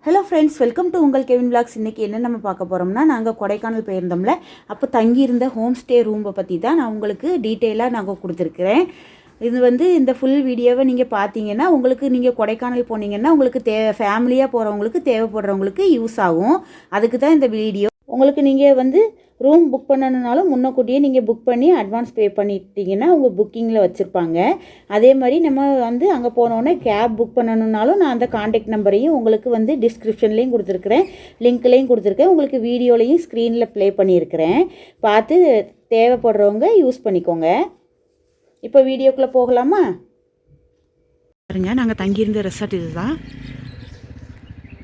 Hello friends, welcome to உங்கள் Kevin vlogs. இன்றைக்கி என்ன நம்ம பார்க்க போகிறோம்னா, நாங்கள் கொடைக்கானல் போயிருந்தோம்ல, அப்போ தங்கியிருந்த ஹோம் ஸ்டே ரூமை பற்றி தான் நான் உங்களுக்கு டீட்டெயிலாக நாங்கள் கொடுத்துருக்குறேன். இது வந்து இந்த ஃபுல் வீடியோவை நீங்கள் பார்த்தீங்கன்னா, உங்களுக்கு நீங்கள் கொடைக்கானல் போனீங்கன்னா உங்களுக்கு ஃபேமிலியாக போகிறவங்களுக்கு தேவைப்படுறவங்களுக்கு யூஸ் ஆகும். அதுக்கு தான் இந்த வீடியோ. உங்களுக்கு நீங்கள் வந்து ரூம் புக் பண்ணணுனாலும் முன்னக்கூட்டியே நீங்கள் புக் பண்ணி அட்வான்ஸ் பே பண்ணிட்டீங்கன்னா உங்கள் புக்கிங்கில் வச்சுருப்பாங்க. அதே மாதிரி நம்ம வந்து அங்கே போனோன்னே கேப் புக் பண்ணணுன்னாலும் நான் அந்த காண்டாக்ட் நம்பரையும் உங்களுக்கு வந்து டிஸ்கிரிப்ஷன்லேயும் கொடுத்துருக்குறேன், லிங்க்லேயும் கொடுத்துருக்கேன், உங்களுக்கு வீடியோலையும் ஸ்க்ரீனில் ப்ளே பண்ணியிருக்கிறேன். பார்த்து தேவைப்படுறவங்க யூஸ் பண்ணிக்கோங்க. இப்போ வீடியோக்குள்ளே போகலாமா? பாருங்க, நாங்கள் தங்கியிருந்த ரெசார்ட் இது தான்.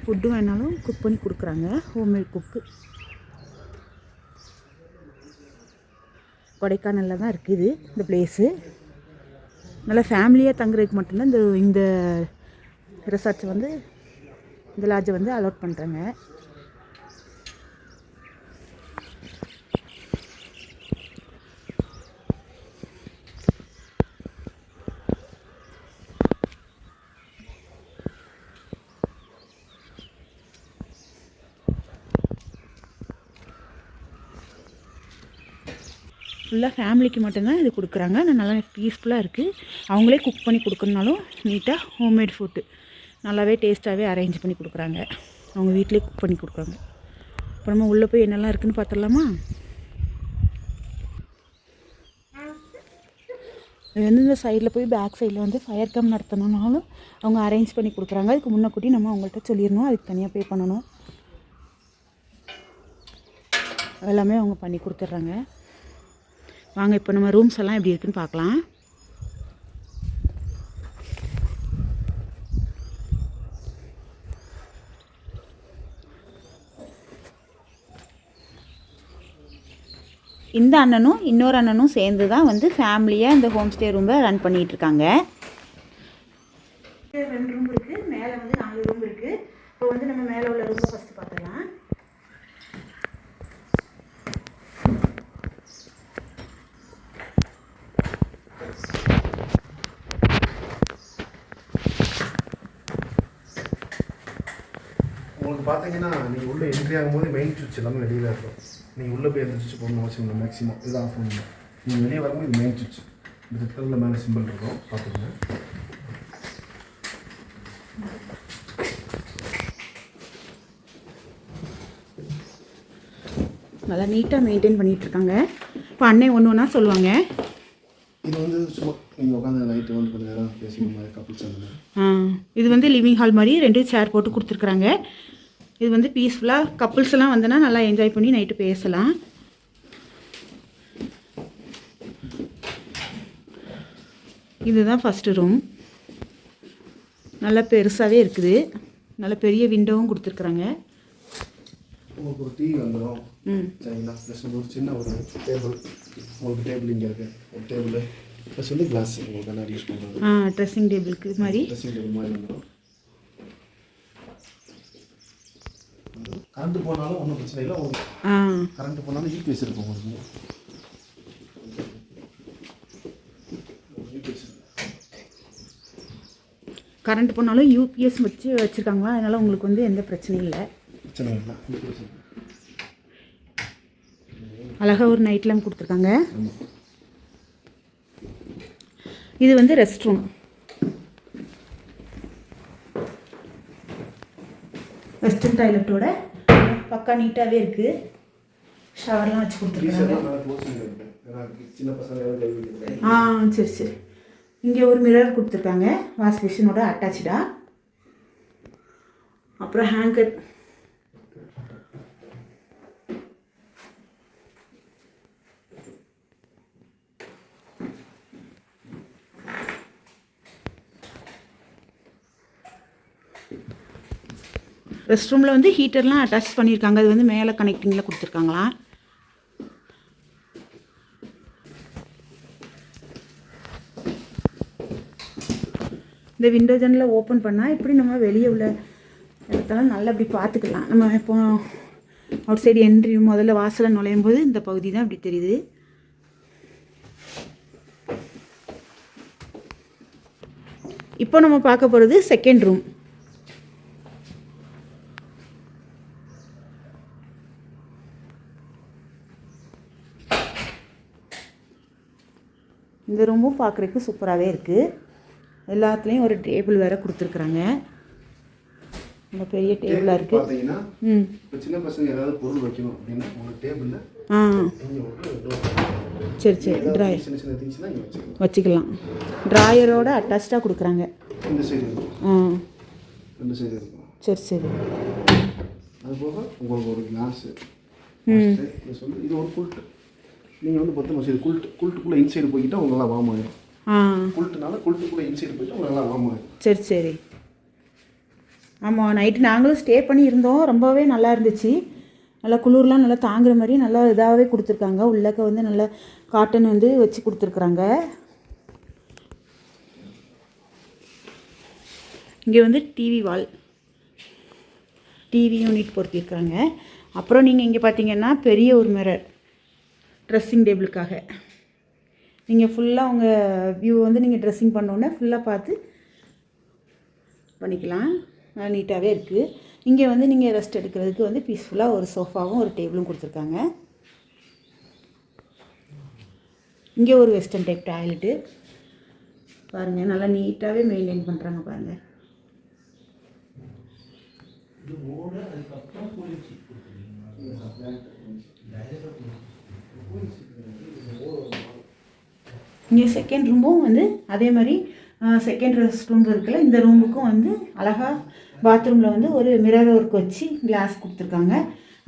ஃபுட்டு வேணாலும் குக் பண்ணி கொடுக்குறாங்க, ஹோம்மேட் குக்கு. கொடைக்கானலில் தான் இருக்குது இந்த பிளேஸு. நல்லா ஃபேமிலியாக தங்குறதுக்கு மட்டும்தான் இந்த ரெசார்ட்ஸ் வந்து, இந்த லாட்ஜை வந்து அலோட் பண்ணுறாங்க. ஃபுல்லாக ஃபேமிலிக்கு மட்டும்தான் இது கொடுக்குறாங்க. ஆனால் நல்லா பீஸ்ஃபுல்லாக இருக்குது. அவங்களே குக் பண்ணி கொடுக்கணுனாலும் நீட்டாக ஹோம்மேட் ஃபுட்டு நல்லாவே டேஸ்ட்டாகவே அரேஞ்ச் பண்ணி கொடுக்குறாங்க. அவங்க வீட்டிலே குக் பண்ணி கொடுக்குறாங்க. இப்போ நம்ம உள்ளே போய் என்னெல்லாம் இருக்குதுன்னு பார்த்துடலாமா? இது வந்து இந்த சைடில் போய் பேக் சைடில் வந்து ஃபயர் கேம்ப் நடத்தணுன்னாலும் அவங்க அரேஞ்ச் பண்ணி கொடுக்குறாங்க. அதுக்கு முன்னக்கூட்டி நம்ம அவங்கள்ட்ட சொல்லிடணும், அதுக்கு தனியாக பே பண்ணணும். எல்லாமே அவங்க பண்ணி கொடுத்துட்றாங்க. வாங்க இப்போ நம்ம ரூம்ஸ் எல்லாம் எப்படி இருக்குன்னு பார்க்கலாம். இந்த அண்ணனும் இன்னொரு அண்ணனும் சேர்ந்து தான் வந்து ஃபேமிலியாக இந்த ஹோம் ஸ்டே ரூமை ரன் பண்ணிகிட்ருக்காங்க. 2 ரூம் இருக்குது, மேலே வந்து 4 ரூம் இருக்குது. இப்போ வந்து நம்ம மேலே உள்ள ரூமை ஃபஸ்ட்டு பார்த்துக்கலாம். உங்களுக்கு பார்த்தீங்கன்னா நீங்கள் உள்ளே என்ட்ரி ஆகும்போது மெயின் சுவிட்ச் எல்லாமே வெளியில் இருக்கும். நீங்கள் உள்ளே போய் எந்த சுவிட்ச் போடணும் அவசியம் இல்லை. மேக்ஸிமம் இது ஆஃப் பண்ணணும். நீங்கள் வெளியே வரும்போது இது மெயின் சுவிட்ச். இந்த ரெட்டில் மேலே சிம்பிள் இருக்கும், பார்த்துக்கங்க. நல்லா நீட்டாக மெயின்டைன் பண்ணிகிட்ருக்காங்க. இப்போ அண்ணன் ஒன்று ஒன்றா சொல்லுவாங்க. இது வந்து சும்மா நீங்கள் உட்காந்து நைட்டு வந்து கொஞ்சம் நேரம் பேசிக்கிற மாதிரி கப்பிள்ஸ் அந்த இது வந்து லிவிங் ஹால் மாதிரி 2 சேர் போட்டு கொடுத்துருக்குறாங்க. இது வந்து பீஸ்ஃபுல்லாக கப்புள்ஸ் எல்லாம் வந்தனா நல்லா என்ஜாய் பண்ணி நைட்டு பேசலாம். இதுதான் ஃபஸ்ட்டு ரூம். நல்லா பெருசாகவே இருக்குது. நல்ல பெரிய விண்டோவும் கொடுத்துருக்குறாங்க. உங்களுக்கு ஒரு டிவி வந்துடும். சரிங்களா? ப்ளஸ் ஒரு சின்ன ஒரு டேபிள். உங்களுக்கு டேபிள் இங்கே இருக்குது, ஒரு டேபிள் ப்ளஸ் வந்து கிளாஸ் உங்களுக்கு எல்லாம் யூஸ் பண்ணுறது. ட்ரெஸ்ஸிங் டேபிளுக்கு மாதிரி ட்ரெஸ்ஸிங் டேபிள் மாதிரி வந்துடும். கரண்ட் போனாலும் ஒன்றும் பிரச்சனை இல்லை. கரண்ட் போனாலும் யூபிஎஸ் இருக்கும் உங்களுக்கு. கரண்ட் போனாலும் யூபிஎஸ் வச்சுருக்காங்களா, அதனால் உங்களுக்கு வந்து எந்த பிரச்சனையும் இல்லை. பிரச்சனை இல்லை. அழகாக ஒரு நைட் லேம்ப் கொடுத்துருக்காங்க. இது வந்து ரெஸ்ட் ரூம். வெஸ்டர்ன் டாய்லெட்டோட பக்கா நீட்டாகவே இருக்குது. ஷவர்லாம் வச்சு கொடுத்துருக்காங்க. சரி சரி. இங்கே ஒரு மிரர் கொடுத்துருக்காங்க, வாஷ் மிஷினோட அட்டாச்சாக. அப்புறம் ஹேங்கர். ரெஸ்ட் ரூமில் வந்து ஹீட்டர்லாம் அட்டாச் பண்ணியிருக்காங்க. அது வந்து மேலே கனெக்டிங்கில் கொடுத்துருக்காங்களாம். இந்த விண்டோ ஜன்னலை ஓப்பன் பண்ணால் இப்படி நம்ம வெளியே உள்ள இடத்தெல்லாம் நல்லா இப்படி பார்த்துக்கலாம். நம்ம இப்போ அவுட் சைடு என்ட்ரி முதல்ல வாசலை நுழையும் போது இந்த பகுதி தான் இப்படி தெரியுது. இப்போ நம்ம பார்க்க போகிறது செகண்ட் ரூம். இந்த ரூமும் பார்க்குறதுக்கு சூப்பராகவே இருக்குது. எல்லாத்துலேயும் ஒரு டேபிள் வேறு கொடுத்துருக்குறாங்க. ரொம்ப பெரிய டேபிளாக இருக்குது. பார்த்தீங்கன்னா இப்போ சின்ன பசங்க ஏதாவது பொருள் வைக்கணும் அப்படின்னா உங்கள் டேபிளில் சரி சரி ட்ராயர் சின்ன சின்ன திங்ஸ்லாம் இங்கே வச்சுக்கலாம். ட்ராயரோட அட்டாச்சாக கொடுக்குறாங்க. இந்த சைடு இருக்கும், ரெண்டு சைடு இருக்கும். சரி சரி. அது போக உங்களுக்கு ஒரு கிளாஸு சொல்லி இது ஒரு குல்ட்டு. நீங்கள் வந்து பத்து மாதம் இது குல்ட்டுக்குள்ளே இன்சைடு போய்கிட்டா உங்களெல்லாம் வார்ம் ஆகிடும். குல்ட்டுனால குல்ட்டுக்குள்ளே இன்சைடு போய்ட்டு உங்களெல்லாம் வார்ம் ஆகிடும். சரி சரி. ஆமாம், நைட்டு நாங்களும் ஸ்டே பண்ணி இருந்தோம். ரொம்பவே நல்லா இருந்துச்சு. நல்லா குளிர்லாம் நல்லா தாங்குற மாதிரி நல்லா இதாகவே கொடுத்துருக்காங்க. உள்ளக்க வந்து நல்லா காட்டன் வந்து வச்சு கொடுத்துருக்குறாங்க. இங்கே வந்து டிவி வால், டிவி யூனிட் பொருத்திருக்காங்க. அப்புறம் நீங்கள் இங்கே பார்த்தீங்கன்னா பெரிய ஒரு மிரர் ட்ரெஸ்ஸிங் டேபிளுக்காக. நீங்கள் ஃபுல்லாக உங்கள் வியூ வந்து நீங்கள் ட்ரெஸ்ஸிங் பண்ணோன்னே ஃபுல்லாக பார்த்து பண்ணிக்கலாம். நல்லா நீட்டாகவே இருக்குது. இங்கே வந்து நீங்கள் ரெஸ்ட் எடுக்கிறதுக்கு வந்து பீஸ்ஃபுல்லாக ஒரு சோஃபாவும் ஒரு டேபிளும் கொடுத்துருக்காங்க. இங்கே ஒரு வெஸ்டர்ன் டைப் டாய்லெட்டு பாருங்கள், நல்லா நீட்டாகவே மெயின்டைன் பண்ணுறாங்க பாருங்கள். இங்கே செகண்ட் ரூமும் வந்து அதே மாதிரி செகண்ட் ரெஸ்ட் ரூம் இருக்குல்ல, இந்த ரூமுக்கும் வந்து அழகாக பாத்ரூமில் வந்து ஒரு மிரர் ஒர்க் வச்சு கிளாஸ் கொடுத்துருக்காங்க.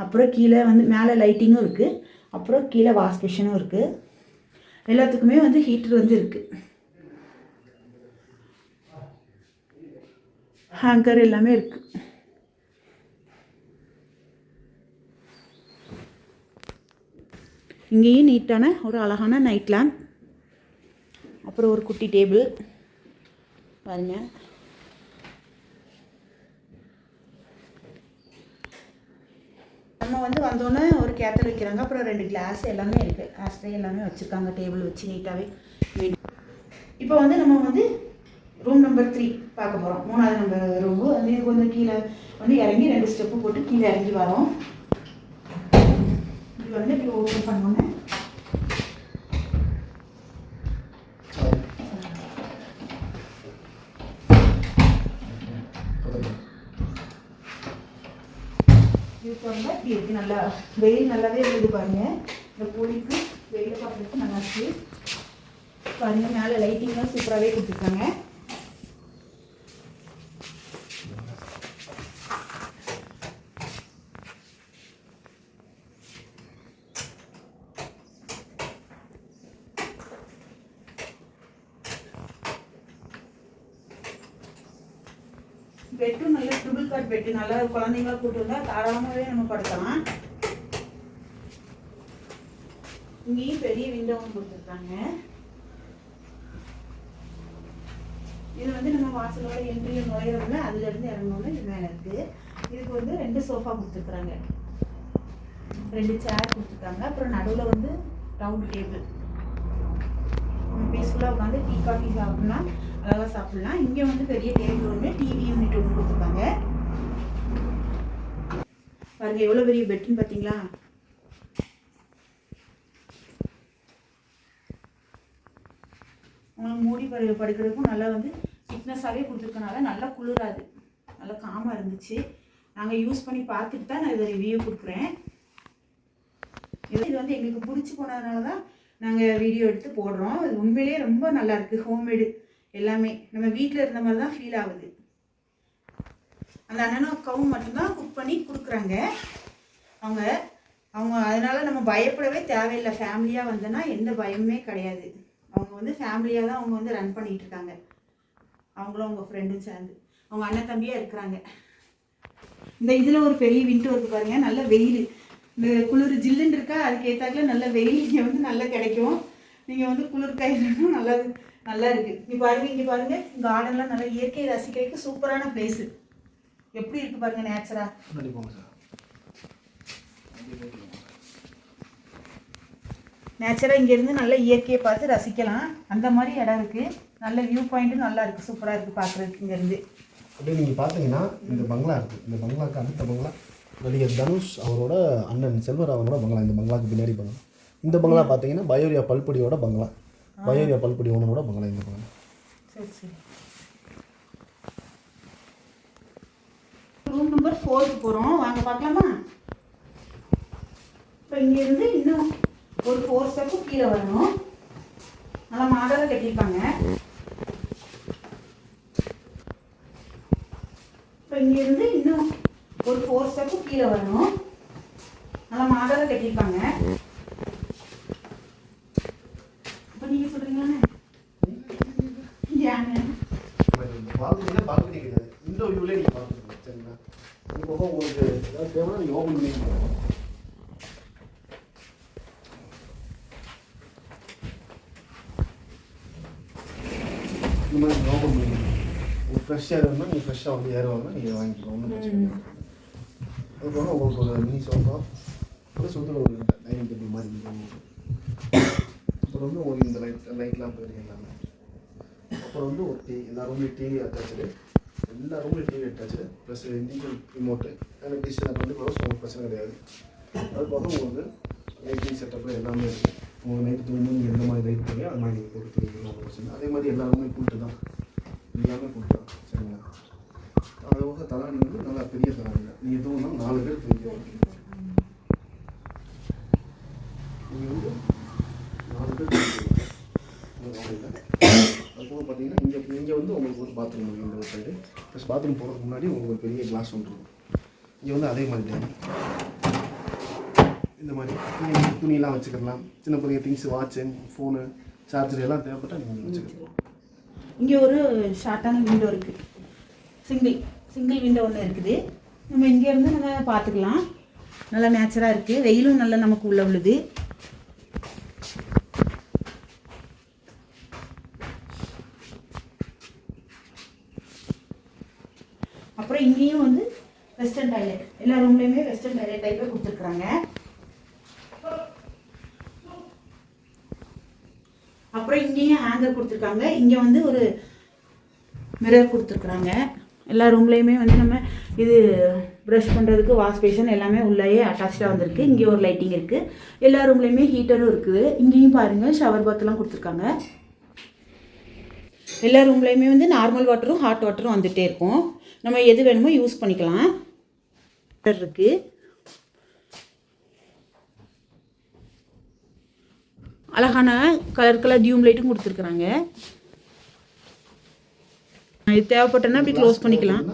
அப்புறம் கீழே வந்து மேலே லைட்டிங்கும் இருக்குது. அப்புறம் கீழே வாஷ் பேஷனும் இருக்குது. எல்லாத்துக்குமே வந்து ஹீட்டர் வந்து இருக்குது. ஹேங்கர் எல்லாமே இருக்குது. இங்கேயும் நீட்டான ஒரு அழகான நைட் லேம்ப், அப்புறம் ஒரு குட்டி டேபிள் பாருங்க. நம்ம வந்து வந்தோன்னே ஒரு கேத்தல் வைக்கிறாங்க. அப்புறம் 2 கிளாஸ் எல்லாமே இருக்குது. ஆஸ்ட்ரே எல்லாமே வச்சுருக்காங்க. டேபிள் வச்சு நீட்டாகவே. இப்போ வந்து நம்ம வந்து ரூம் நம்பர் 3 பார்க்க போகிறோம். 3வது நம்பர் ரூமு வந்து கொஞ்சம் கீழே வந்து இறங்கி 2 ஸ்டெப்பு போட்டு கீழே இறங்கி வரோம். இது வந்து இப்படி ஓப்பன் பண்ணோன்னே இப்படி இருக்கு. நல்லா வெயில் நல்லாவே இருக்குது பாருங்க. இந்த கூலிக்கு வெயில் பார்க்குறதுக்கு நல்லா இருக்கு பாருங்க. மேலே லைட்டிங்லாம் சூப்பராகவே கொடுத்துருக்காங்க. பெட்டும் நல்ல ட்ரிபிள் காட் பெட்டு, நல்லா குழந்தைங்களா கூட்டு வந்தால் தாராளமாகவே நம்ம படுக்கலாம். இங்கேயும் பெரிய விண்டோவும் கொடுத்துருக்காங்க. இது வந்து நம்ம வாசலோட என்ட்ரியில் நுழையிறோம்ல, அதுலேருந்து இறங்கணும்னு இது மேலே இருக்குது. இதுக்கு வந்து 2 சோஃபா கொடுத்துருக்குறாங்க, 2 சேர் கொடுத்துருக்காங்க. அப்புறம் நடுவில் வந்து ரவுண்ட் டேபிள். பீஸ்ஃபுல்லாக உட்காந்து டீ காஃபி சாப்பிட்லாம், அழகாக சாப்பிட்லாம். இங்கே வந்து பெரிய டேபிள் ஒன்று, டிவி யூனிட் ஒன்று கொடுத்துருக்காங்க. பாருங்க எவ்வளோ பெரிய பெட்டுன்னு பார்த்தீங்களா. உங்களுக்கு மூடி படுக்கிறதுக்கும் நல்லா வந்து திக்னஸாகவே கொடுத்துருக்கனால நல்லா குளிராது, நல்லா காமாக இருந்துச்சு. நாங்கள் யூஸ் பண்ணி பார்த்துட்டு தான் நான் இதை ரிவ்யூ கொடுக்குறேன். இது வந்து எங்களுக்கு பிடிச்சி போனதுனால தான் நாங்கள் வீடியோ எடுத்து போடுறோம். அது உண்மையிலேயே ரொம்ப நல்லாயிருக்கு. ஹோம்மேடு எல்லாமே நம்ம வீட்டில் இருந்த மாதிரி தான் ஃபீல் ஆகுது. அந்த அண்ணனும் அக்காவும் மட்டும்தான் குக் பண்ணி கொடுக்குறாங்க. அவங்க அதனால் நம்ம பயப்படவே தேவையில்லை. ஃபேமிலியாக வந்தோன்னா எந்த பயமுமே கிடையாது. அவங்க வந்து ஃபேமிலியாக தான் அவங்க வந்து ரன் பண்ணிகிட்டு இருக்காங்க. அவங்களும் அவங்க ஃப்ரெண்டும் சேர்ந்து அவங்க அண்ணன் தம்பியாக இருக்கிறாங்க. இந்த இதில் ஒரு பெரிய விண்டோ இருக்குது பாருங்கள். நல்ல வெயில், இந்த குளிர் ஜில்லுன்னு இருக்கா, அதுக்கு ஏற்றாக்கில் நல்ல வெயில் இங்கே வந்து நல்லா கிடைக்கும். நீங்கள் வந்து குளிர் காயிலும் நல்லா இருக்குது. இங்கே பாருங்கள் கார்டன்லாம் நல்லா இயற்கையை ரசிக்கிறதுக்கு சூப்பரான பிளேஸு. எப்படி இருக்குது பாருங்கள் நேச்சராக. நேச்சராக இங்கேருந்து நல்ல இயற்கையை பார்த்து ரசிக்கலாம். அந்த மாதிரி இடம் இருக்குது. நல்ல வியூ பாயிண்ட்டும் நல்லா இருக்குது, சூப்பராக இருக்குது பார்க்குறதுக்கு. இங்கேருந்து அப்படியே நீங்கள் பார்த்தீங்கன்னா இந்த பங்களா இருக்குது. இந்த பங்களாவுக்கு அடுத்த பங்களா நடிகர் தனுஷ் அவரோட அண்ணன் செல்வராகவனோட பங்களா. இந்த பங்களாவுக்கு பின்னாடி பங்களா. இந்த பங்களா பார்த்தீங்கன்னா பயோரியா பல்பொடியோட பங்களா. பயோரியா பல்படி ஒன்று கூட பங்களா இந்த பங்களா. சரி சரி. ரூம் நம்பர் 4க்கு போகிறோம், வாங்க பார்க்கலாமா? இப்போ இங்கேருந்து இன்னும் ஒரு 4 ஸ்டெப்பு கீழே வரணும். நல்லா மாடலாக கட்டியிருக்காங்க. இப்போ இங்கேருந்து இன்னும் ஒரு 4 ஸ்டெப்பு கீழே வரணும். நல்லா மாடலாக கட்டியிருக்காங்க. இப்போ நீங்கள் சொல்கிறீங்களாண்ணே? ஏங்க பால்கனியில் பால்கனி கிடையாது, இந்த வியூவிலே நீங்கள் பார்த்துக்கலாம். சரிங்களா? இந்த பக்கம் உங்களுக்கு ஏதாவது தேவைன்னா நீங்கள் ஓப்பன் பண்ணி இந்த மாதிரி நீங்கள் ஓப்பன் பண்ணி உங்களுக்கு ஃப்ரெஷ் ஏர் வேணும்னா நீங்கள் ஃப்ரெஷ்ஷாக வந்து ஏர் வாங்கினா நீங்கள் வாங்கிக்கலாம், ஒன்றும் பிரச்சனை இல்லை. அதுக்கப்புறம் உங்களுக்கு ஒரு மினி சோஃபா அப்புறம் சுற்றில் ஒரு டைனிங் டேபிள் மாதிரி இருக்கும். அப்புறம் வந்து உங்களுக்கு இந்த லைட்லாம் போயிருக்கு எல்லாமே. அப்புறம் வந்து ஒரு டிவி, எல்லா ரூம்லேயும் டிவி அட்டாச்சு, எல்லா ரூம்லேயும் TV attach, plus individual remote எனக்கு டிசி வந்து க்ளோஸ் உங்களுக்கு பிரச்சனை கிடையாது. அது போக உங்களுக்கு லைட்டிங் செட்டப்பு எல்லாமே இருக்குது. உங்களுக்கு நைட்டு தூங்கும்போது நீங்கள் எந்த மாதிரி லைட் பண்ணி அது மாதிரி நீங்கள் போட்டு தூங்கிக்கலாம், ஒன்றும் பிரச்சனை. அதே மாதிரி எல்லா ரூம்லேயும் கூட்டு தான், எல்லாமே கூட்டு தான். சரிங்களா? அது போக தலாணி வந்து நல்லா பெரிய தலாணிங்க, நீங்கள் தூங்கினா 4 பேர் தூங்கிக்கலாம். நீங்கள் வந்து 4 பேர் தூங்கிக்கலாம். அதுபோக பார்த்தீங்கன்னா இங்கே வந்து உங்களுக்கு ஒரு பாத்ரூம் இருக்குது இந்த ஒரு சைடு. ப்ளஸ் பாத்ரூம் போகிறதுக்கு முன்னாடி உங்களுக்கு ஒரு பெரிய கிளாஸ் ஒன்று இருக்கும். இங்கே வந்து அதே மாதிரி டைம் இந்த மாதிரி நீங்கள் துணியெல்லாம் வச்சுக்கலாம். சின்ன பெரிய திங்ஸ், வாட்சு, ஃபோனு, சார்ஜர் எல்லாம் தேவைப்பட்டால் நீங்கள் வச்சுக்கலாம். இங்கே ஒரு ஷார்ட்டான விண்டோ இருக்குது, சிங்கிள் விண்டோ ஒன்று இருக்குது. நம்ம இங்கேருந்து நம்ம பார்த்துக்கலாம். நல்லா நேச்சராக இருக்குது, வெயிலும் நல்லா நமக்கு உள்ள விழுது. அப்புறம் இங்கேயும் வந்து வெஸ்டர்ன் டாய்லெட், எல்லா ரூம்லேயுமே வெஸ்டர்ன் டாய்லெட் டைப்பே கொடுத்துருக்குறாங்க. அப்புறம் இங்கேயும் ஹேங்கர் கொடுத்துருக்காங்க. இங்கே வந்து ஒரு மிரர் கொடுத்துருக்குறாங்க. எல்லா ரூம்லேயுமே வந்து நம்ம இது ப்ரஷ் பண்ணுறதுக்கு வாஷ் பேஷன் எல்லாமே உள்ளேயே அட்டாச்சாக வந்திருக்கு. இங்கே ஒரு லைட்டிங் இருக்குது. எல்லா ரூம்லேயுமே ஹீட்டரும் இருக்குது. இங்கேயும் பாருங்கள் ஷவர் பாத்லாம் கொடுத்துருக்காங்க. எல்லா ரூம்லேயுமே வந்து நார்மல் வாட்டரும் ஹாட் வாட்டரும் வந்துகிட்டே இருக்கும். நம்ம எது வேணுமோ யூஸ் பண்ணிக்கலாம். இருக்குது அழகான கலர் டியூம் லைட்டும் கொடுத்துருக்குறாங்க. இது தேவைப்பட்டனா அப்படி க்ளோஸ் பண்ணிக்கலாம்.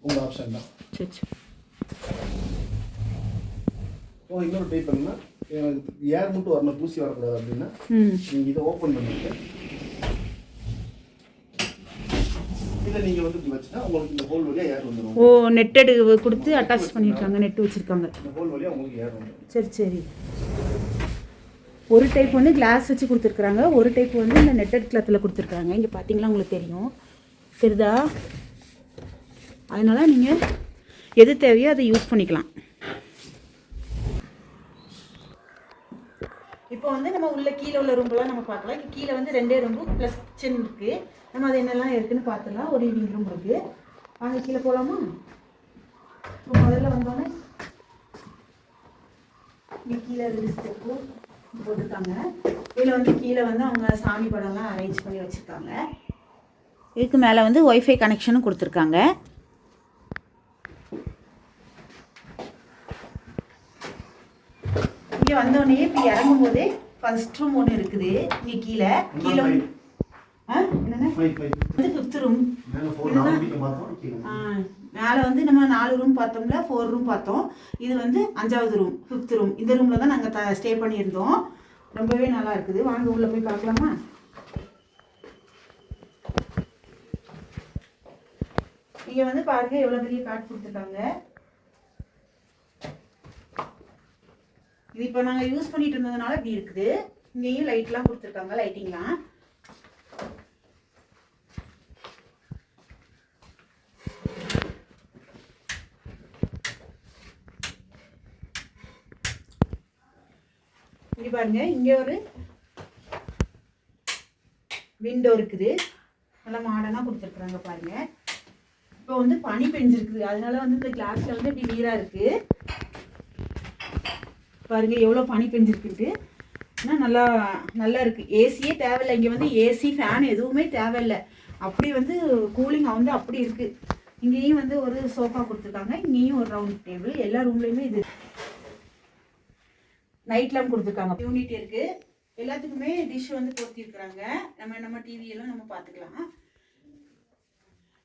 உங்கள் ஆப்ஷன் தான். சரி சரி. இன்னொரு டைப் பண்ணா ஏர் மட்டும் வரணும், தூசி வரக்கூடாது அப்படின்னா நீங்கள் இதை ஓப்பன் பண்ணிட்டு இதை நீங்கள் வந்து இப்படி வச்சுன்னா உங்களுக்கு இந்த ஹோல் வழியாக ஏர் வந்துடும். ஓ, நெட்டடு கொடுத்து அட்டாச் பண்ணியிருக்காங்க, நெட்டு வச்சுருக்காங்க. இந்த ஹோல் வழியாக உங்களுக்கு ஏர் வந்துடும். சரி சரி. ஒரு டைப் வந்து கிளாஸ் வச்சு கொடுத்துருக்குறாங்க, ஒரு டைப் வந்து இந்த நெட்டட் கிளாத்தில் கொடுத்துருக்காங்க. இங்கே பார்த்தீங்களா உங்களுக்கு தெரியும், தெரியுதா? அதனால் நீங்கள் எது தேவையோ அதை யூஸ் பண்ணிக்கலாம். இப்போ வந்து நம்ம உள்ள கீழே உள்ள ரூம்லாம் நம்ம பார்க்கலாம். இங்கே கீழே வந்து 2 ரூம்பு ப்ளஸ் கிச்சன் இருக்குது. நம்ம அது என்னெல்லாம் இருக்குதுன்னு பார்த்துக்கலாம். ஒரு லிவிங் ரூம் இருக்குது. வாங்க கீழே போகலாமா? இப்போ முதல்ல வந்தோடனே இங்கே கீழே ஸ்டெப்பு போட்டுருக்காங்க. இதில் வந்து கீழே வந்து அவங்க சாமி படம்லாம் அரேஞ்ச் பண்ணி வச்சுருக்காங்க. இதுக்கு மேலே வந்து ஒய்ஃபை கனெக்ஷனும் கொடுத்துருக்காங்க. இங்கே வந்தோடனே இப்போ இறங்கும் போதே ஃபர்ஸ்ட் ரூம் ஒன்று இருக்குது. இங்கே கீழே என்னென்ன வந்து 5th ரூம். மேலே வந்து நம்ம 4 ரூம் பார்த்தோம்ல, 4 ரூம் பார்த்தோம். இது வந்து 5வது ரூம், 5th ரூம். இந்த ரூமில் தான் நாங்கள் ஸ்டே பண்ணியிருந்தோம். ரொம்பவே நல்லா இருக்குது. வாங்க உள்ளே போய் பார்க்கலாமா? இங்கே வந்து பாருங்கள் எவ்வளோ பெரிய காட் கொடுத்துருக்காங்க. இது இப்போ நாங்கள் யூஸ் பண்ணிட்டு இருந்ததுனால இப்படி இருக்குது. இங்கேயும் லைட்லாம் கொடுத்துருக்காங்க, லைட்டிங்லாம். இங்கே பாருங்க, இங்கே ஒரு விண்டோ இருக்குது. நல்லா மாடர்னாக கொடுத்துருக்குறாங்க பாருங்க. இப்போ வந்து பனி பெஞ்சிருக்குது, அதனால வந்து இந்த கிளாஸில் வந்து இப்படி நீராக இருக்குது. பாருங்கள் எவ்வளோ பனி பெஞ்சிருக்குன்ட்டு. ஆனால் நல்லா நல்லா இருக்குது. ஏசியே தேவையில்லை இங்கே வந்து. ஏசி ஃபேன் எதுவுமே தேவையில்லை. அப்படி வந்து கூலிங் வந்து அப்படி இருக்குது. இங்கேயும் வந்து ஒரு சோஃபா கொடுத்துருக்காங்க. இங்கேயும் ஒரு ரவுண்ட் டேபிள். எல்லா ரூம்லேயுமே இது நைட் லேம்ப் கொடுத்துருக்காங்க. யூனிட் இருக்குது. எல்லாத்துக்குமே டிஷ் வந்து பொருத்திருக்கிறாங்க. நம்ம டிவியெல்லாம் நம்ம பார்த்துக்கலாம்.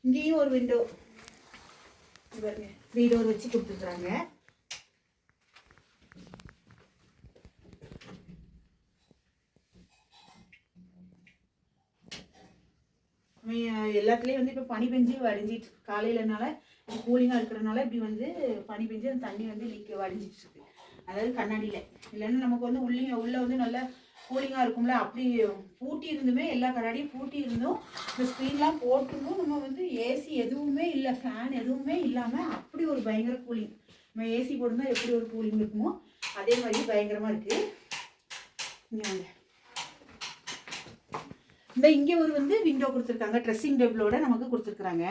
இங்கேயும் ஒரு விண்டோ பாருங்க, 3 டோர் வச்சு கொடுத்துருக்குறாங்க. எல்லாத்துலேயும் வந்து இப்போ பனி பெஞ்சு வடிஞ்சிட்டு காலையிலனால கூலிங்காக இருக்கிறதுனால இப்படி வந்து பனி பெஞ்சு அந்த தண்ணி வந்து லீக்க வடிஞ்சிட்டு இருக்கு. அதாவது கண்ணாடியில். இல்லைன்னா நமக்கு வந்து உள்ளே வந்து நல்லா கூலிங்காக இருக்கும்ல. அப்படி பூட்டி இருந்துமே எல்லா கண்ணாடியும் பூட்டி இருந்தும் இந்த ஸ்க்ரீன்லாம் போட்டிருந்தும் நம்ம வந்து ஏசி எதுவுமே இல்லை, ஃபேன் எதுவுமே இல்லாமல் அப்படி ஒரு பயங்கர கூலிங். நம்ம ஏசி போட்டிருந்தா எப்படி ஒரு கூலிங் இருக்குமோ அதே மாதிரி பயங்கரமாக இருக்குது. இங்கே ஒரு வந்து விண்டோ கொடுத்துருக்காங்க. ட்ரெஸ்ஸிங் டேபிளோட நமக்கு கொடுத்துருக்குறாங்க.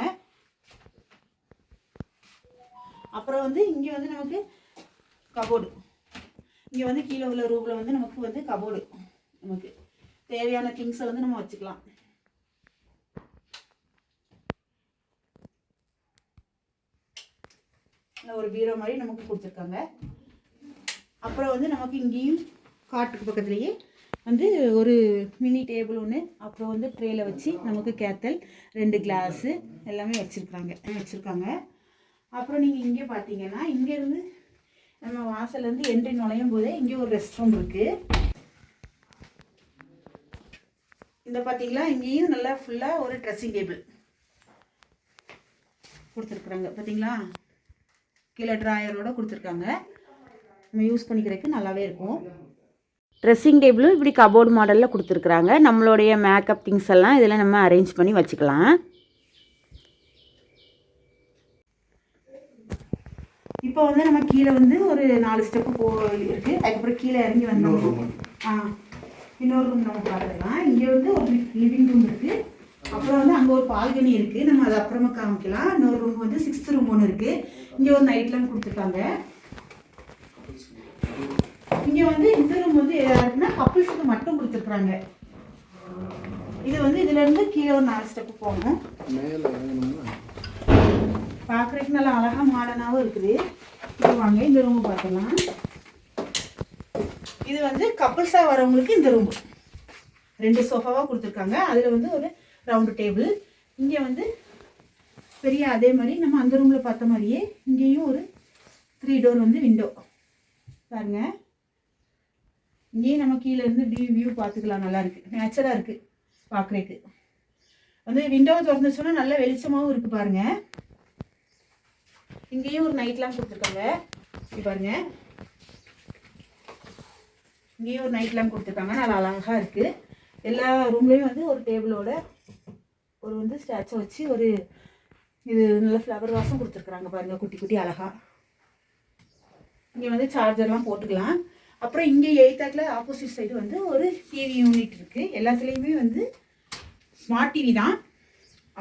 அப்புறம் வந்து இங்கே வந்து நமக்கு கபோர்டு. இங்கே வந்து கீழே உள்ள ரூமில் வந்து நமக்கு வந்து கபோர்டு. நமக்கு தேவையான திங்ஸை வந்து நம்ம வச்சுக்கலாம். ஒரு பீரோ மாதிரி நமக்கு கொடுத்துருக்காங்க. அப்புறம் வந்து நமக்கு இங்கேயும் காட்டுக்கு பக்கத்துலேயே வந்து ஒரு மினி டேபிள் ஒன்று, அப்புறம் வந்து ட்ரேயில் வச்சு நமக்கு கேத்தல் 2 கிளாஸு எல்லாமே வச்சுருக்காங்க. அப்புறம் நீங்கள் இங்கே பார்த்தீங்கன்னா இங்கேருந்து நம்ம வாசல்லேருந்து என்ட்ரி நுழையும் போதே இங்கே ஒரு ரெஸ்ட் ரூம் இருக்குது. இந்த பார்த்தீங்களா, இங்கேயும் நல்லா ஃபுல்லாக ஒரு ட்ரெஸ்ஸிங் டேபிள் கொடுத்துருக்குறாங்க. பார்த்தீங்களா, கீழே ட்ராயரோட கொடுத்துருக்காங்க. நம்ம யூஸ் பண்ணிக்கிறதுக்கு நல்லாவே இருக்கும். ட்ரெஸ்ஸிங் டேபிளும் இப்படி கபோர்டு மாடலில் கொடுத்துருக்குறாங்க. நம்மளுடைய மேக்கப் திங்ஸ் எல்லாம் இதில் நம்ம அரேஞ்ச் பண்ணி வச்சுக்கலாம். இப்போ வந்து நம்ம கீழே வந்து ஒரு 4 ஸ்டெப்பு இருக்குது. அதுக்கப்புறம் கீழே இறங்கி வந்தோம். இன்னொரு ரூம் நம்ம பார்த்துக்கலாம். இங்கே வந்து ஒரு லிவிங் ரூம் இருக்குது. அப்புறம் வந்து அங்கே ஒரு பால்கனி இருக்குது. நம்ம அதை அப்புறமா காமிக்கலாம். இன்னொரு ரூம் வந்து 6th ரூம் ஒன்று இருக்குது. இங்கே ஒரு நைட் லேம்ப் கொடுத்துருக்காங்க. இங்கே வந்து இந்த ரூம் வந்து யாருக்குன்னா கப்பிள்ஸுக்கு மட்டும் கொடுத்துருக்குறாங்க. இது வந்து இதுலேருந்து கீழே ஒரு 4 ஸ்டெப்பு போகணும். பார்க்குறதுக்கு நல்லா அழகாக மாடர்னாகவும் இருக்குது. இது வாங்க இந்த ரூமு பார்க்கலாம். இது வந்து கப்பிள்ஸாக வரவங்களுக்கு இந்த ரூம் 2 சோஃபாவாக கொடுத்துருக்காங்க. அதில் வந்து ஒரு ரவுண்டு டேபிள். இங்கே வந்து பெரிய அதே மாதிரி நம்ம அந்த ரூமில் பார்த்த மாதிரியே இங்கேயும் ஒரு 3 டோர் வந்து விண்டோ பாருங்க. இங்கேயும் நம்ம கீழே இருந்து வியூ பார்த்துக்கலாம். நல்லா இருக்குது, நேச்சராக இருக்குது பார்க்குறதுக்கு. வந்து விண்டோவை திறந்துச்சோன்னா நல்ல வெளிச்சமாகவும் இருக்குது பாருங்க. இங்கேயும் ஒரு நைட் லேம்ப் கொடுத்துருக்காங்க. பாருங்க, இங்கேயும் ஒரு நைட் லேம்ப் கொடுத்துருக்காங்க. நல்லா அழகாக இருக்குது. எல்லா ரூம்லேயும் வந்து ஒரு டேபிளோட ஒரு வந்து ஸ்டாச்சை வச்சு ஒரு இது நல்ல ஃப்ளவர் வாசம் கொடுத்துருக்குறாங்க பாருங்கள், குட்டி குட்டி அழகாக. இங்கே வந்து சார்ஜர்லாம் போட்டுக்கலாம். அப்புறம் இங்கே 8th ஆப்போசிட் சைடு வந்து ஒரு டிவி யூனிட் இருக்குது. எல்லாத்துலேயுமே வந்து ஸ்மார்ட் டிவி தான்.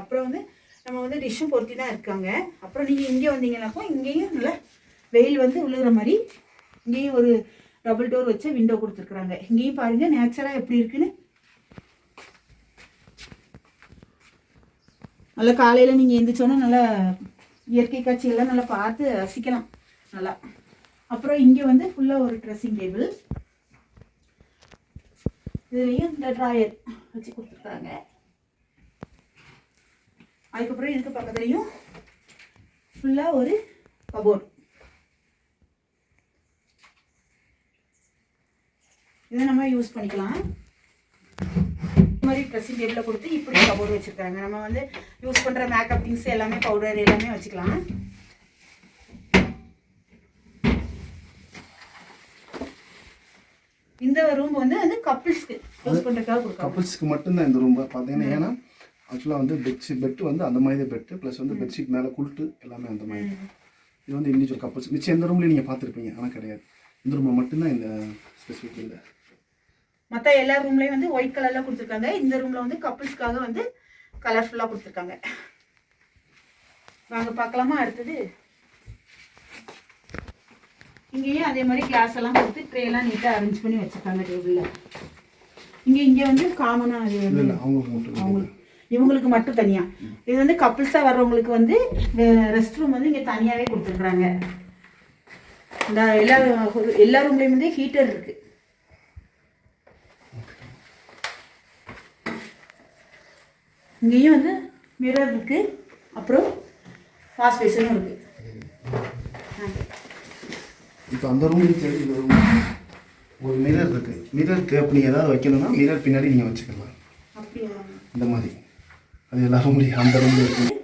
அப்புறம் வந்து நம்ம வந்து டிஷ்ஷும் பொருத்தி தான் இருக்காங்க. அப்புறம் நீங்கள் இங்கே வந்தீங்கன்னாக்கோ இங்கேயும் நல்லா வெயில் வந்து விழுகிற மாதிரி இங்கேயும் ஒரு டபுள் டோர் வச்சு விண்டோ கொடுத்துருக்குறாங்க. இங்கேயும் பாருங்கள் நேச்சராக எப்படி இருக்குன்னு. நல்லா காலையில் நீங்கள் எந்திரிச்சோன்னா நல்லா இயற்கை காட்சிகள்லாம் நல்லா பார்த்து ரசிக்கலாம் நல்லா. அப்புறம் இங்கே வந்து ஃபுல்லாக ஒரு ட்ரெஸ்ஸிங் டேபிள். இதுலேயும் இந்த ட்ராயர் வச்சு கொடுத்துருக்குறாங்க. அதுக்கப்புறம் இதுக்கு பக்கத்துலேயும் ஃபுல்லாக ஒரு கபோர்டு. இதை நம்ம யூஸ் பண்ணிக்கலாம். இந்த மாதிரி ட்ரெஸ்ஸிங் டேபிளில் கொடுத்து இப்படி கபோர்டு வச்சுருக்காங்க. நம்ம வந்து யூஸ் பண்ணுற மேக்கப் திங்ஸ் எல்லாமே, பவுடர் எல்லாமே வச்சுக்கலாம். இந்த ரூம் வந்து கப்பிள்ஸ்க்கு யூஸ் பண்ணுறதுக்காக கொடுக்கும். கப்பிள்ஸ்க்கு மட்டும்தான் இந்த ரூம் பார்த்தீங்கன்னா. ஏன்னா ஆக்சுவலாக வந்து பெட்டு வந்து அந்த மாதிரி பெட்டு ப்ளஸ் வந்து பெட்ஷீட் மேலே குல்ட்டு எல்லாமே அந்த மாதிரி. இது வந்து இண்டிவிஜுவல் கப்பிள்ஸ். மிச்சம் எந்த ரூம்லேயும் நீங்கள் பார்த்துருப்பீங்க, ஆனால் கிடையாது. இந்த ரூமில் மட்டும்தான் இந்த ஸ்பெசிஃபிக் இல்லை. மற்ற எல்லா ரூம்லேயும் வந்து ஒயிட் கலரில் கொடுத்துருக்காங்க. இந்த ரூமில் வந்து கப்பிள்ஸ்க்காக வந்து கலர்ஃபுல்லாக கொடுத்துருக்காங்க. வாங்க பார்க்கலாமா அடுத்தது. இங்கேயும் அதே மாதிரி கிளாஸ் எல்லாம் கொடுத்து ட்ரேலாம் நீட்டாக அரேஞ்ச் பண்ணி வச்சுருக்காங்க டேபிளில். இங்கே வந்து காமனாக அது வந்து அவங்களுக்கு இவங்களுக்கு மட்டும் தனியாக. இது வந்து கப்புள்ஸாக வர்றவங்களுக்கு வந்து ரெஸ்ட் ரூம் வந்து இங்கே தனியாகவே கொடுத்துருக்குறாங்க. இந்த எல்லா ரூம்லேயும் வந்து ஹீட்டர் இருக்குது. இங்கேயும் வந்து மிரர் இருக்குது, அப்புறம் வாஷ் பேஷனும் இருக்குது. இப்போ அந்த ரூம் சரி, இந்த ரூம் ஒரு மிரர் இருக்குது. மிரருக்கு அப்படி ஏதாவது வைக்கணும்னா மிரர் பின்னாடி நீங்கள் வச்சுக்கலாம். அப்படியா? இந்த மாதிரி அது எல்லா ரூம்லேயும் அந்த ரூம்லேயும் இருக்குது.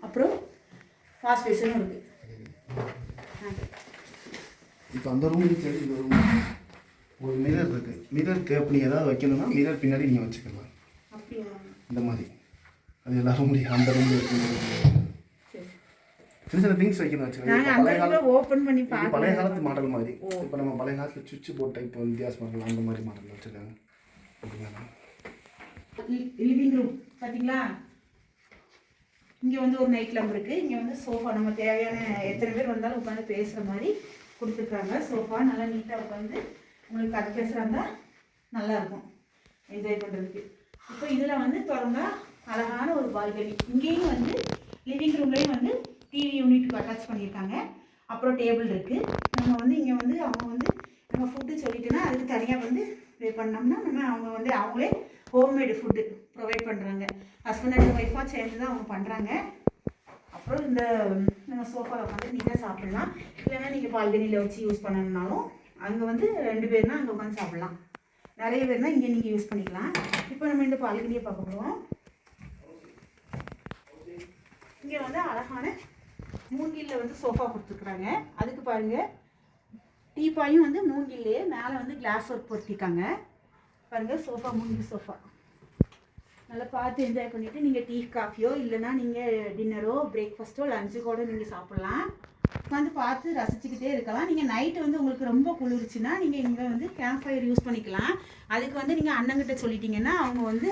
அப்புறம் வாஷ் பேஷனும் இருக்குது. இப்போ அந்த ரூம் சரி, இந்த ரூம் ஒரு மிரர் இருக்குது. மிரருக்கு அப்படி ஏதாவது வைக்கணும்னா மிரர் பின்னாடி நீங்கள் வச்சுக்கலாம். அப்படியா? இந்த மாதிரி அது எல்லா ரூம்லேயும் அந்த ரூம்லேயும் இருக்குது. சின்ன சின்ன திங்ஸ் வைக்கணும் வச்சுக்கோங்க. ஓப்பன் பண்ணி பழைய காலத்து மாடல் மாதிரி. இப்போ நம்ம பழைய காலத்தில் சுவிட்ச் போட்ட இப்போ வித்தியாசமாக அந்த மாதிரி மாடல் வச்சுருக்காங்க. லிவிங் ரூம் பார்த்தீங்களா? இங்கே வந்து ஒரு நைட் லேம்ப் இருக்குது. இங்கே வந்து சோஃபா, நம்ம தேவையான எத்தனை பேர் வந்தாலும் உட்காந்து பேசுகிற மாதிரி கொடுத்துருக்காங்க. சோஃபா நல்லா நீட்டாக உட்காந்து உங்களுக்கு கதை பேசுகிறாங்க, நல்லாயிருக்கும் என்ஜாய் பண்ணுறதுக்கு. இப்போ இதில் வந்து திறந்தா அழகான ஒரு பால்கனி. இங்கேயும் வந்து லிவிங் ரூம்லேயும் வந்து டிவி யூனிட்டுக்கு அட்டாச் பண்ணியிருக்காங்க. அப்புறம் டேபிள் இருக்குது. நம்ம வந்து இங்கே வந்து அவங்க வந்து நம்ம ஃபுட்டு சொல்லிட்டோன்னா அதுக்கு தனியாக வந்து பே பண்ணோம்னா நம்ம அவங்க வந்து அவங்களே ஹோம்மேடு ஃபுட்டு ப்ரொவைட் பண்ணுறாங்க. ஹஸ்பண்ட் அண்ட் ஒய்ஃபாக சேர்ந்து தான் அவங்க பண்ணுறாங்க. அப்புறம் இந்த நம்ம சோஃபாவில் உட்காந்து நீட்டாக சாப்பிட்லாம். இல்லைன்னா நீங்கள் பால்கனியில் வச்சு யூஸ் பண்ணணுன்னாலும் அங்கே வந்து 2 பேர்னா அங்கே உட்காந்து சாப்பிட்லாம். நிறைய பேர்னால் இங்கே நீங்கள் யூஸ் பண்ணிக்கலாம். இப்போ நம்ம இந்த பால்கனியை பார்க்க போகிறோம். இங்கே வந்து அழகான மூங்கிலில் வந்து சோஃபா கொடுத்துருக்குறாங்க. அதுக்கு பாருங்கள், டீப்பாயும் வந்து மூங்கிலே மேலே வந்து கிளாஸ் ஒர்க் பொருத்திருக்காங்க. பாருங்கள், சோஃபா மூங்கில் சோஃபா நல்லா பார்த்து என்ஜாய் பண்ணிவிட்டு நீங்கள் டீ காஃபியோ இல்லைனா நீங்கள் டின்னரோ பிரேக்ஃபாஸ்ட்டோ லஞ்சு கூட நீங்கள் சாப்பிட்லாம். உட்காந்து பார்த்து ரசிச்சுக்கிட்டே இருக்கலாம். நீங்கள் நைட்டு வந்து உங்களுக்கு ரொம்ப குளிர்ச்சுன்னா நீங்கள் இங்கே வந்து கேம்ப் ஃபயர் யூஸ் பண்ணிக்கலாம். அதுக்கு வந்து நீங்கள் அண்ணங்கிட்ட சொல்லிட்டீங்கன்னா அவங்க வந்து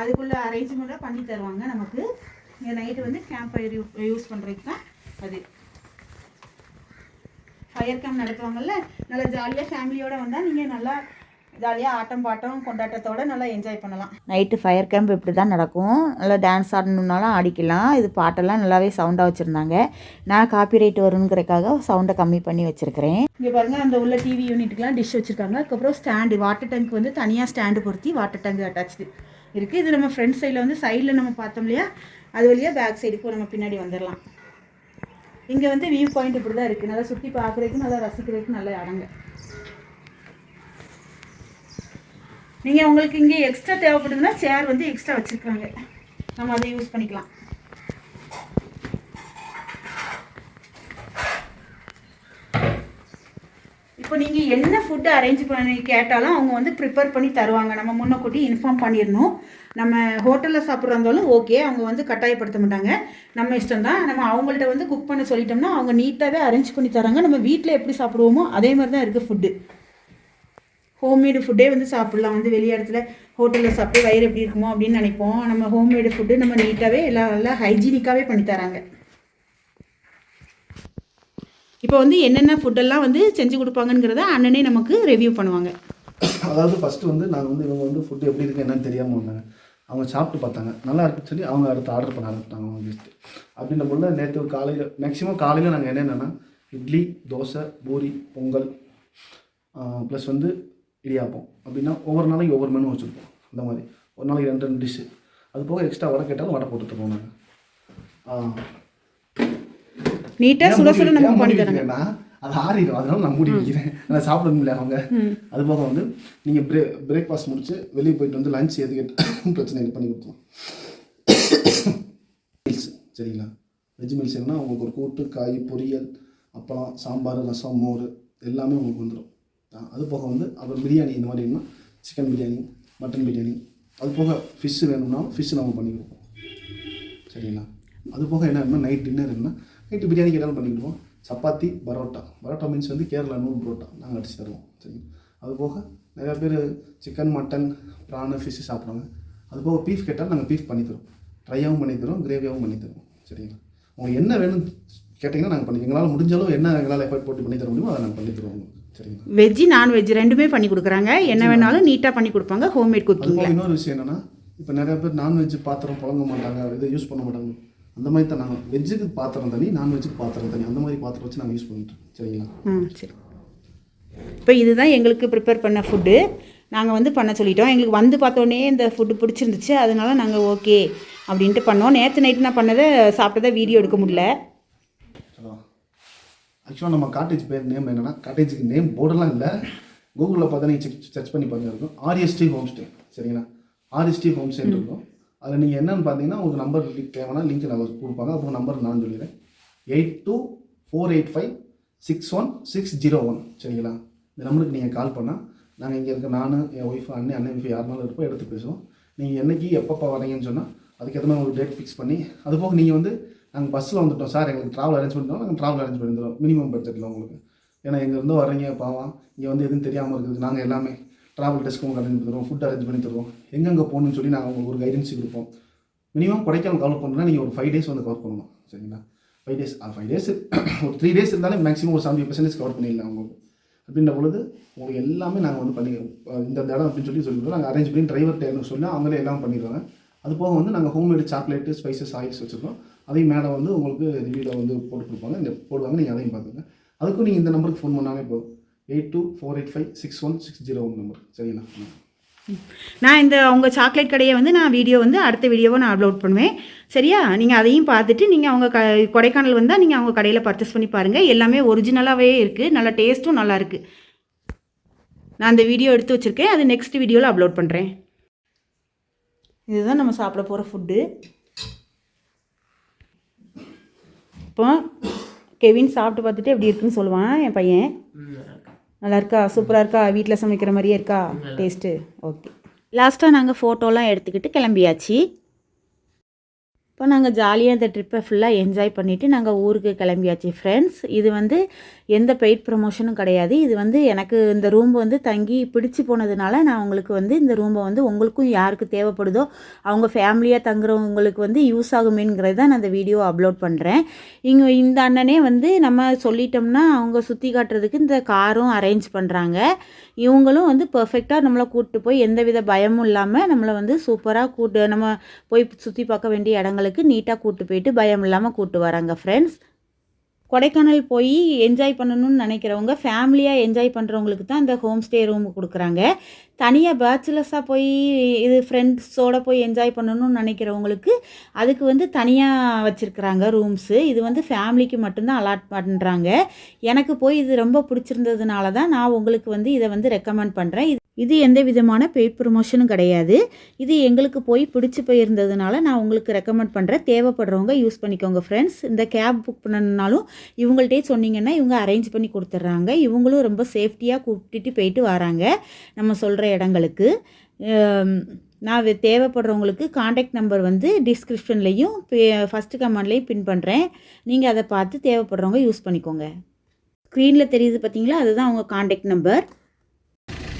அதுக்குள்ளே அரேஞ்ச்மெண்ட்டாக பண்ணி தருவாங்க. நமக்கு இங்கே நைட்டு வந்து கேம்ப் ஃபயர் யூஸ் பண்ணுறதுக்கு தான் அது. ஃபயர் கேம்ப் நடத்துவாங்கல்ல, நல்லா ஜாலியாக ஃபேமிலியோடு வந்தால் நீங்கள் நல்லா ஜாலியாக ஆட்டம் பாட்டம் கொண்டாட்டத்தோடு நல்லா என்ஜாய் பண்ணலாம். நைட்டு ஃபயர் கேம்ப் இப்படி தான் நடக்கும். நல்லா டான்ஸ் ஆடணுன்னாலும் ஆடிக்கலாம். இது பாட்டெல்லாம் நல்லாவே சவுண்டாக வச்சுருந்தாங்க. நான் காப்பிரைட் வருங்கிறதுக்காக சவுண்டை கம்மி பண்ணி வச்சுருக்கிறேன். இங்கே பாருங்கள், அந்த உள்ள டிவி யூனிட்டுக்கெலாம் டிஷ் வச்சுருக்காங்க. அதுக்கப்புறம் ஸ்டாண்டு, வாட்டர் டேங்க் வந்து தனியாக ஸ்டாண்டு பொருத்தி வாட்டர் டேங்க் அட்டாச்சு இருக்குது. இது நம்ம ஃப்ரண்ட் சைடில் வந்து சைடில் நம்ம பார்த்தோம் இல்லையா, அது வழியாக பேக் சைடுக்கு நம்ம பின்னாடி வந்துடலாம். இங்கே வந்து வியூ பாயிண்ட் இப்படி தான் இருக்குது. நல்லா சுற்றி பார்க்குறதுக்கு, நல்லா ரசிக்கிறதுக்கு நல்ல இடங்க. நீங்கள் உங்களுக்கு இங்கே எக்ஸ்ட்ரா தேவைப்படுதுன்னா சேர் வந்து எக்ஸ்ட்ரா வச்சுருக்காங்க, நம்ம அதை யூஸ் பண்ணிக்கலாம். இப்போ நீங்கள் என்ன ஃபுட்டு அரேஞ்ச் பண்ணி கேட்டாலும் அவங்க வந்து ப்ரிப்பேர் பண்ணி தருவாங்க. நம்ம முன்னக்கூட்டி இன்ஃபார்ம் பண்ணிடணும். நம்ம ஹோட்டலில் சாப்பிட்றதாலும் ஓகே, அவங்க வந்து கட்டாயப்படுத்த மாட்டாங்க, நம்ம இஷ்டம் தான். நம்ம அவங்கள்ட்ட வந்து குக் பண்ண சொல்லிட்டோம்னா அவங்க நீட்டாகவே அரேஞ்ச் பண்ணி தராங்க. நம்ம வீட்டில் எப்படி சாப்பிடுவோமோ அதே மாதிரி தான் இருக்குது ஃபுட்டு. ஹோம்மேடு ஃபுட்டே வந்து சாப்பிட்லாம். வந்து வெளியே இடத்துல ஹோட்டலில் சாப்பிட்டு வயிறு எப்படி இருக்குமோ அப்படின்னு நினைப்போம். நம்ம ஹோம்மேடு ஃபுட்டு நம்ம நீட்டாகவே எல்லாம் நல்லா ஹைஜீனிக்காகவே பண்ணி தராங்க. இப்போ வந்து என்னென்ன ஃபுட்டெல்லாம் வந்து செஞ்சு கொடுப்பாங்கங்கிறத அண்ணனே நமக்கு ரிவ்யூ பண்ணுவாங்க. அதாவது ஃபஸ்ட்டு வந்து நாங்கள் வந்து இவங்க வந்து ஃபுட்டு எப்படி இருக்குது என்னன்னு தெரியாமல் வந்தாங்க. அவங்க சாப்பிட்டு பார்த்தாங்க, நல்லா இருக்குன்னு சொல்லி அவங்க அடுத்து ஆர்டர் பண்ண ஆரம்பிச்சிட்டாங்க. அவங்க லிஸ்ட்டு அப்படின்ற போல நேற்று காலையில் மேக்ஸிமம் காலையில் நாங்கள் என்னென்னா இட்லி, தோசை, பூரி, பொங்கல் ப்ளஸ் வந்து இடியாப்பம் அப்படின்னா ஒவ்வொரு நாளைக்கு ஒவ்வொரு மெனு வச்சுருப்போம். அந்த மாதிரி ஒரு நாளைக்கு 2 டிஷ்ஷு. அது போக எக்ஸ்ட்ரா வடை கேட்டாலும் வடை போட்டு தருவோம் நாங்கள். நீட்டாக சுட சுட நம்ம பண்ணி தரேன்னா அது ஆறிடும், அதனால நான் மூடி வைக்கிறேன். நான் சாப்பிட முடியல அவங்க. அது போக வந்து நீங்கள் பிரேக்ஃபாஸ்ட் முடிச்சு வெளியே போயிட்டு வந்து லஞ்ச் எது கேட்டு பிரச்சனை இல்லை பண்ணி கொடுத்தோம். மீல்ஸ் சரிங்களா, வெஜ் மீல்ஸ் என்னன்னா உங்களுக்கு ஒரு கூட்டு, காய், பொரியல், அப்பளம், சாம்பார், ரசம், மோர் எல்லாமே உங்களுக்கு வந்துடும். அது போக வந்து அப்புறம் பிரியாணி, இந்த மாதிரி என்ன சிக்கன் பிரியாணி, மட்டன் பிரியாணி, அது போக ஃபிஷ்ஷு வேணும்னாலும் ஃபிஷ்ஷு நம்ம பண்ணி கொடுப்போம் சரிங்களா. அது போக என்ன நைட் டின்னர் என்ன நைட்டு பிரியாணி கேட்டாலும் பண்ணி கொடுப்போம். சப்பாத்தி, பரோட்டா மீன்ஸ் வந்து கேரளா நூல் பரோட்டா நாங்கள் அடித்து தருவோம் சரிங்களா. அது போக நிறையா பேர் சிக்கன், மட்டன், ப்ரானு, ஃபிஷ்ஷு சாப்பிட்றாங்க. அது போக பீஃப் கேட்டாலும் நாங்கள் பீஃப் பண்ணி தருவோம். ட்ரையாகவும் பண்ணி தருவோம், கிரேவியாகவும் பண்ணி தருவோம் சரிங்களா. உங்களுக்கு என்ன வேணும் கேட்டிங்கன்னா நாங்கள் பண்ணி எங்களால் முடிஞ்சாலும் என்ன எங்களால் எஃபர்ட் போட்டு பண்ணி தர முடியுமோ அதை நாங்கள் பண்ணி தருவோம். சரிங்களா? வெஜ்ஜு நான்வெஜ் ரெண்டுமே பண்ணி கொடுக்குறாங்க. என்ன வேணாலும் நீட்டாக பண்ணி கொடுப்பாங்க ஹோம்மேட் குக்கிங்கில். இன்னொரு விஷயம் என்னென்னா, இப்போ நிறையா பேர் நான்வெஜ் பாத்திரம் புழங்க மாட்டாங்க, இதை யூஸ் பண்ண மாட்டாங்க. அந்த மாதிரி தான் நாங்கள் வெஜ்ஜுக்கு பாத்திரம் தனி, நான்வெஜ்ஜுக்கு பாத்திரம் தனி, அந்த மாதிரி பாத்திரம் வச்சு நாங்கள் யூஸ் பண்ணிட்டோம். சரிங்களா? சரி. இப்போ இதுதான் எங்களுக்கு ப்ரிப்பேர் பண்ண ஃபுட்டு. நாங்கள் வந்து பண்ண சொல்லிட்டோம். எங்களுக்கு வந்து பார்த்தோன்னே இந்த ஃபுட்டு பிடிச்சிருந்துச்சு. அதனால நாங்கள் ஓகே அப்படின்ட்டு பண்ணோம். நேற்று நைட்டு நான் பண்ணதை சாப்பிட்டதை வீடியோ எடுக்க முடியல. ஆக்சுவலாக நம்ம காட்டேஜ் பேர் நேம் என்னென்னா, காட்டேஜுக்கு நேம் போர்டெல்லாம் இல்லை, கூகுளில் பார்த்தா நீங்கள் சர்ச் பண்ணி பார்த்தா இருக்கும். RST home stay. சரிங்களா? ஆர்எஸ்டி ஹோம் ஸ்டேன்னு இருக்கும். அதில் நீங்கள் என்னென்னு பார்த்தீங்கன்னா, உங்களுக்கு நம்பர் தேவைன்னா லிங்க் நான் கொடுப்பாங்க. அப்போ நம்பர் நான் சொல்லிடுறேன். 8248561601. சரிங்களா? இந்த நம்பருக்கு நீங்கள் கால் பண்ணால் நாங்கள் இங்கே இருக்க நான், என் ஒய்ஃபு, அண்ணன் ஒய்ஃபு யாருனாலும் இருப்போம், எடுத்து பேசுவோம். நீங்கள் என்றைக்கு எப்பப்போ வரீங்கன்னு சொன்னால் அதுக்கேற்ற மாதிரி உங்களுக்கு டேட் ஃபிக்ஸ் பண்ணி, அதுபோக நீங்கள் வந்து நாங்கள் பஸ்ஸில் வந்துவிட்டோம் சார், எங்களுக்கு ட்ராவல் அரேஞ்ச் பண்ணிட்டோம், நாங்கள் ட்ராவல் அரேஞ்ச் பண்ணிடுறோம் மினிமம் பட்ஜெட்டில் உங்களுக்கு. ஏன்னா எங்கே இருந்தோ வர்றீங்க பாவம், இங்கே வந்து எதுவும் தெரியாமல் இருக்குது. நாங்கள் எல்லாமே ட்ராவல் டெஸ்க்கு உங்களுக்கு அரேஞ்ச் பண்ணி தருவோம், ஃபுட் அரேஞ்ச் பண்ணி தருவோம், எங்கெங்கே போகணுன்னு சொல்லி நாங்கள் உங்களுக்கு ஒரு கைடன்ஸ் கொடுப்போம். மினிமம் கொடைக்கானல் கவர் பண்ணணும்னா நீங்கள் ஒரு 5 days வந்து கவர் பண்ணணும். சரிங்களா? 5 days ஒரு 3 days இருந்தாலே மேக்ஸிமம் ஒரு 70% கவர் பண்ணிடலாம் உங்களுக்கு. அப்படின்ற பொழுது உங்களுக்கு எல்லாமே நாங்கள் வந்து பண்ணி இந்த இடம் அப்படின்னு சொல்லி நாங்கள் அரேஞ்ச் பண்ணி டிரைவர்கிட்ட என்ன சொன்னால் அவங்களே எல்லாம் பண்ணிடுவாங்க. அது போக வந்து நாங்கள் ஹோம்மேடு சாக்லேட்டு, ஸ்பைசஸ், ஆயில்ஸ் வச்சுருக்கோம். அதையும் மேடம் வந்து உங்களுக்கு ரிவியூவில் வந்து போட்டு கொடுப்பாங்க, இந்த போடுவாங்க, நீங்கள் அதையும் பார்த்துங்க. அதுக்கும் நீங்கள் இந்த நம்பருக்கு ஃபோன் பண்ணாலே போதும். 8248561601 நம்பர். சரிங்களா? நான் இந்த அவங்க சாக்லேட் கடையை வந்து நான் வீடியோ வந்து அடுத்த வீடியோவை நான் அப்லோட் பண்ணுவேன். சரியா? நீங்கள் அதையும் பார்த்துட்டு நீங்கள் அவங்க கொடைக்கானல் வந்தால் நீங்கள் அவங்க கடையில் பர்ச்சேஸ் பண்ணி பாருங்கள். எல்லாமே ஒரிஜினலாகவே இருக்குது, நல்ல டேஸ்ட்டும் நல்லா இருக்குது. நான் அந்த வீடியோ எடுத்து வச்சுருக்கேன், அது நெக்ஸ்ட் வீடியோவில் அப்லோட் பண்ணுறேன். இதுதான் நம்ம சாப்பிட போகிற ஃபுட்டு. இப்போ கெவின் சாப்பிட்டு பார்த்துட்டு எப்படி இருக்குன்னு சொல்லுவான் என் பையன். நல்லா இருக்கா? சூப்பராக இருக்கா? வீட்டில் சமைக்கிற மாதிரியே இருக்கா டேஸ்ட்டு? ஓகே. லாஸ்ட்டாக நாங்கள் ஃபோட்டோலாம் எடுத்துக்கிட்டு கிளம்பியாச்சு. இப்போ நாங்கள் ஜாலியாக இந்த ட்ரிப்பை ஃபுல்லாக என்ஜாய் பண்ணிவிட்டு நாங்கள் ஊருக்கு கிளம்பியாச்சு ஃப்ரெண்ட்ஸ். இது வந்து எந்த பெய்ட் ப்ரமோஷனும் கிடையாது. இது வந்து எனக்கு இந்த ரூம் வந்து தங்கி பிடிச்சி போனதுனால நான் உங்களுக்கு வந்து இந்த ரூமை வந்து உங்களுக்கும் யாருக்கு தேவைப்படுதோ அவங்க ஃபேமிலியாக தங்குறவங்களுக்கு வந்து யூஸ் ஆகுமேங்கிறது தான் நான் இந்த வீடியோ அப்லோட் பண்ணுறேன். இங்கே இந்த அண்ணனே வந்து நம்ம சொல்லிட்டோம்னா அவங்க சுற்றி காட்டுறதுக்கு இந்த காரும் அரேஞ்ச் பண்ணுறாங்க. இவங்களும் வந்து பர்ஃபெக்டாக நம்மளை கூப்பிட்டு போய் எந்தவித பயமும் இல்லாமல் நம்மளை வந்து சூப்பராக நம்ம போய் சுற்றி பார்க்க வேண்டிய இடங்களுக்கு நீட்டாக கூப்பிட்டு போயிட்டு பயம் இல்லாமல் கூப்பிட்டு வராங்க ஃப்ரெண்ட்ஸ். கொடைக்கானல் போய் என்ஜாய் பண்ணணும்னு நினைக்கிறவங்க, ஃபேமிலியாக என்ஜாய் பண்ணுறவங்களுக்கு தான் இந்த ஹோம் ஸ்டே ரூம் கொடுக்குறாங்க. தனியாக பேச்சுலர்ஸாக போய் இது ஃப்ரெண்ட்ஸோடு போய் என்ஜாய் பண்ணணும்னு நினைக்கிறவங்களுக்கு அதுக்கு வந்து தனியாக வச்சுருக்குறாங்க ரூம்ஸு. இது வந்து ஃபேமிலிக்கு மட்டும்தான் அலாட் பண்ணுறாங்க. எனக்கு போய் இது ரொம்ப பிடிச்சிருந்ததுனால தான் நான் உங்களுக்கு வந்து இதை வந்து ரெக்கமெண்ட் பண்ணுறேன். இது எந்த விதமான பெய்ட் ப்ரமோஷனும் கிடையாது. இது எங்களுக்கு போய் பிடிச்சி போயிருந்ததுனால நான் உங்களுக்கு ரெக்கமெண்ட் பண்ணுறேன். தேவைப்படுறவங்க யூஸ் பண்ணிக்கோங்க ஃப்ரெண்ட்ஸ். இந்த கேப் புக் பண்ணணுன்னாலும் இவங்கள்ட்டே சொன்னீங்கன்னா இவங்க அரேஞ்ச் பண்ணி கொடுத்துட்றாங்க. இவங்களும் ரொம்ப சேஃப்டியாக கூப்பிட்டுட்டு போயிட்டு வராங்க நம்ம சொல்கிற இடங்களுக்கு. நான் தேவைப்படுறவங்களுக்கு காண்டாக்ட் நம்பர் வந்து டிஸ்கிரிப்ஷன்லேயும் ஃபஸ்ட்டு கமெண்ட்லேயும் பின் பண்ணுறேன். நீங்கள் அதை பார்த்து தேவைப்படுறவங்க யூஸ் பண்ணிக்கோங்க. ஸ்க்ரீனில் தெரியுது பார்த்தீங்களா, அதுதான் அவங்க காண்டாக்ட் நம்பர்.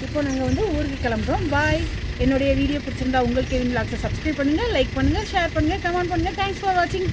இப்போ நாங்கள் வந்து ஊருக்கு கிளம்புறோம். பாய். என்னுடைய வீடியோ பிடிச்சிருந்தா உங்களுக்கு கெவின் விலாக்ஸை சப்ஸ்கிரைப் பண்ணுங்கள், லைக் பண்ணுங்கள், ஷேர் பண்ணுங்கள், கமெண்ட் பண்ணுங்கள். தேங்க்ஸ் ஃபார் வாட்சிங்.